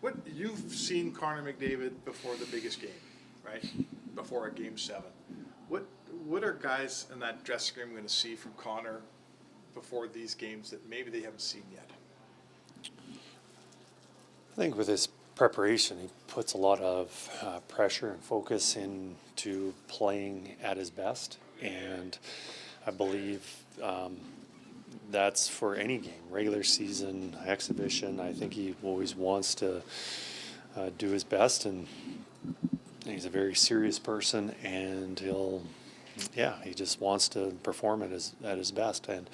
What you've seen Connor McDavid before the biggest game, right? Before a Game 7. What are guys in that dressing room going to see from Connor before these games that maybe they haven't seen yet? I think with his preparation, he puts a lot of pressure and focus into playing at his best, and I believe that's for any game, regular season, exhibition. I think he always wants to do his best, and he's a very serious person, and he just wants to perform at his best. And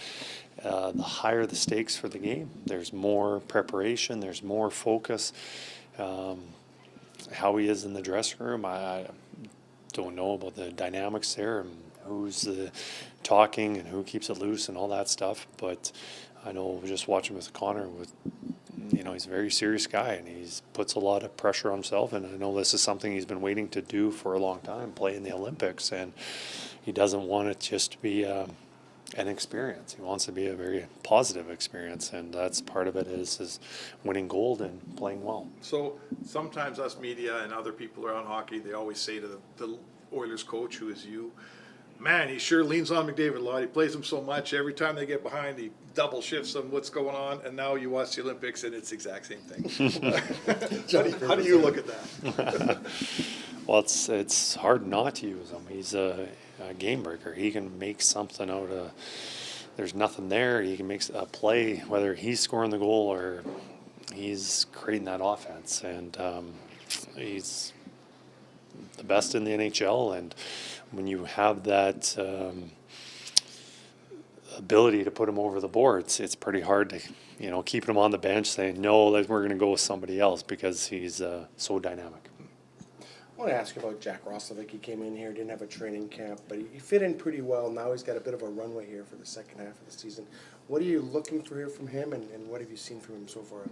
the higher the stakes for the game, there's more preparation, there's more focus. How he is in the dressing room, I don't know about the dynamics there and who's talking and who keeps it loose and all that stuff. But I know just watching with Connor, he's a very serious guy, and he puts a lot of pressure on himself. And I know this is something he's been waiting to do for a long time, play in the Olympics. And he doesn't want it just to be an experience. He wants to be a very positive experience, and that's part of it is winning gold and playing well. So sometimes us media and other people around hockey, they always say to the Oilers coach, who is you, man, he sure leans on McDavid a lot. He plays him so much. Every time they get behind, he double shifts them what's going on. And now you watch the Olympics, and it's the exact same thing. how do you look at that? Well, it's hard not to use him. He's a game breaker. He can make something out of. There's nothing there. He can make a play, whether he's scoring the goal or he's creating that offense. And he's the best in the NHL. And when you have that ability to put him over the boards, it's pretty hard to, keep him on the bench saying, no, we're going to go with somebody else, because he's so dynamic. I want to ask you about Jack Roslovic. He came in here, didn't have a training camp, but he fit in pretty well. Now he's got a bit of a runway here for the second half of the season. What are you looking for here from him, and what have you seen from him so far that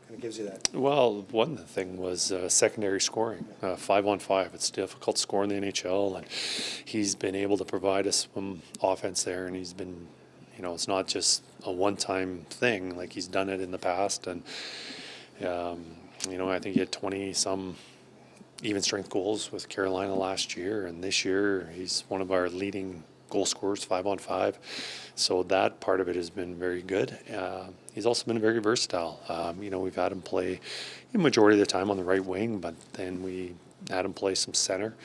kind of gives you that? Well, one thing was secondary scoring, 5-on-5. It's difficult to score in the NHL, and he's been able to provide us some offense there, and he's been, it's not just a one-time thing. Like, he's done it in the past, and, I think he had 20-some even strength goals with Carolina last year, and this year he's one of our leading goal scorers, 5-on-5. So that part of it has been very good. He's also been very versatile. We've had him play the majority of the time on the right wing, but then we had him play some center.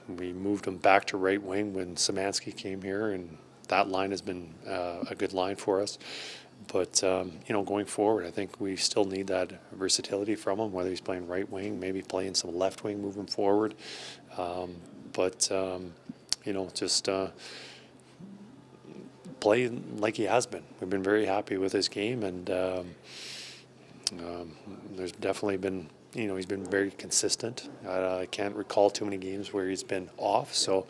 We moved him back to right wing when Szymanski came here, and that line has been a good line for us. But, going forward, I think we still need that versatility from him, whether he's playing right wing, maybe playing some left wing moving forward. Just play like he has been. We've been very happy with his game, and there's definitely been, he's been very consistent. I can't recall too many games where he's been off, so...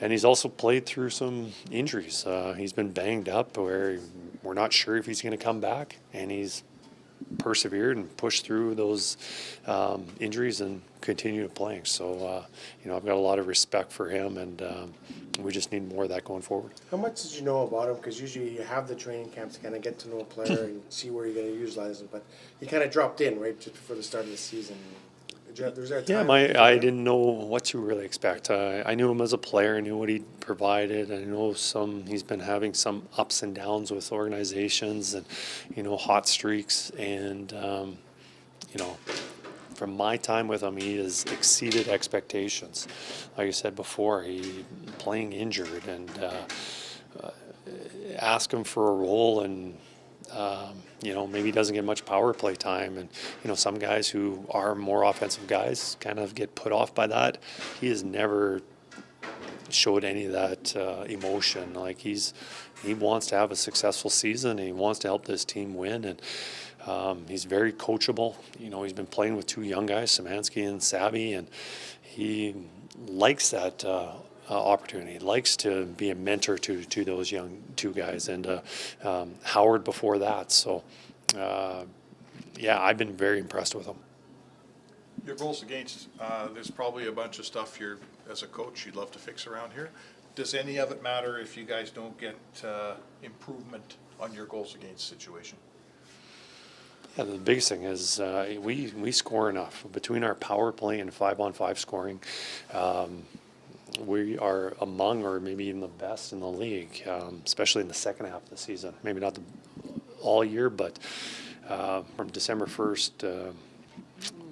And he's also played through some injuries. He's been banged up where we're not sure if he's going to come back, and he's persevered and pushed through those injuries and continued playing. So, I've got a lot of respect for him, and we just need more of that going forward. How much did you know about him? Because usually you have the training camps to kind of get to know a player and see where you're going to utilize him. But he kind of dropped in, right, just before the start of the season. I didn't know what to really expect. I knew him as a player. I knew what he provided. I know he's been having some ups and downs with organizations and, hot streaks. And, from my time with him, he has exceeded expectations. Like I said before, he playing injured, and ask him for a role, and maybe he doesn't get much power play time. And, some guys who are more offensive guys kind of get put off by that. He has never showed any of that emotion. Like, he wants to have a successful season, and he wants to help this team win. And he's very coachable. He's been playing with two young guys, Szymanski and Savvy, and he likes that opportunity, likes to be a mentor to those young two guys, and Howard before that. So, I've been very impressed with him. Your goals against, there's probably a bunch of stuff as a coach, you'd love to fix around here. Does any of it matter if you guys don't get improvement on your goals against situation? Yeah, the biggest thing is we score enough between our power play and 5-on-5 scoring. We are among, or maybe even the best in the league, especially in the second half of the season. Maybe not all year, but from December 1st,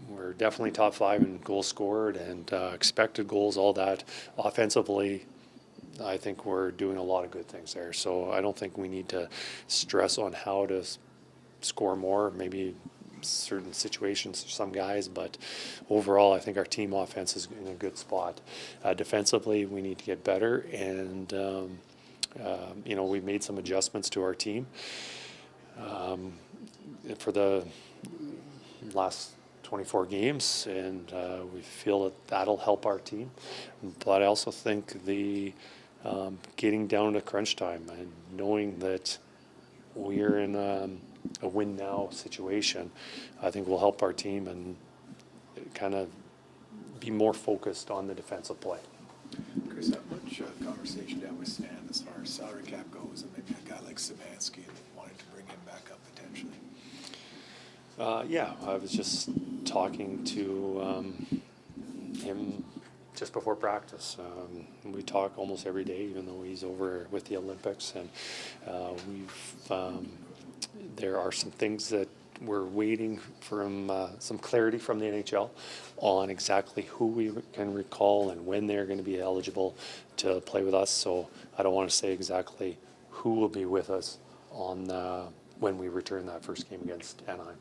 we're definitely top 5 in goals scored and expected goals, all that. Offensively, I think we're doing a lot of good things there. So I don't think we need to stress on how to score more, maybe certain situations for some guys, but overall I think our team offense is in a good spot. Defensively, we need to get better, and we've made some adjustments to our team for the last 24 games, and we feel that that'll help our team. But I also think the getting down to crunch time and knowing that we're in a win now situation, I think will help our team and kind of be more focused on the defensive play. Kris, how much conversation down with Stan as far as salary cap goes, and maybe a guy like Szymanski and wanting to bring him back up potentially? Yeah, I was just talking to him just before practice. We talk almost every day, even though he's over with the Olympics, and there are some things that we're waiting from some clarity from the NHL on exactly who we can recall and when they're going to be eligible to play with us. So I don't want to say exactly who will be with us on when we return that first game against Anaheim.